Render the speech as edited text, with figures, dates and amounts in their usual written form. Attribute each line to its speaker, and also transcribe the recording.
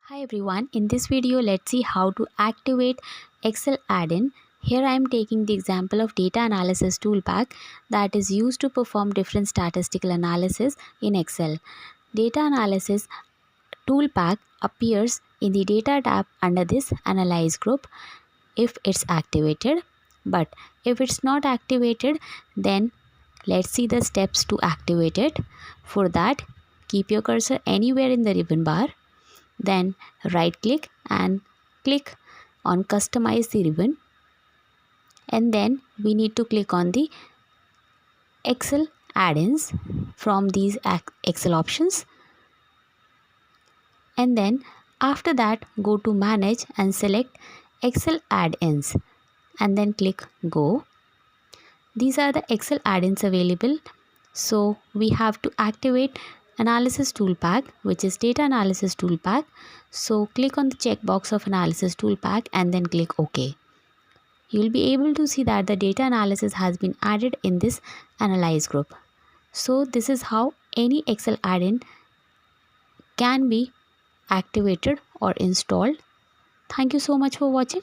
Speaker 1: Hi everyone, in this video let's see how to activate Excel add-in. Here I am taking the example of data analysis toolpack that is used to perform different statistical analysis in Excel. Data analysis toolpack appears in the data tab under this analyze group if it's activated, but if it's not activated, then let's see the steps to activate it. For that, keep your cursor anywhere in the ribbon bar, then right click and click on customize the ribbon, and then we need to click on the Excel add-ins from these Excel options, and then after that go to manage and select Excel add-ins and then click go. These are the Excel add-ins available, so we have to activate analysis toolpack, which is data analysis toolpack. So click on the checkbox of analysis toolpack and then click OK. You'll be able to see that the data analysis has been added in this analyze group. So this is how any Excel add-in can be activated or installed. Thank you so much for watching.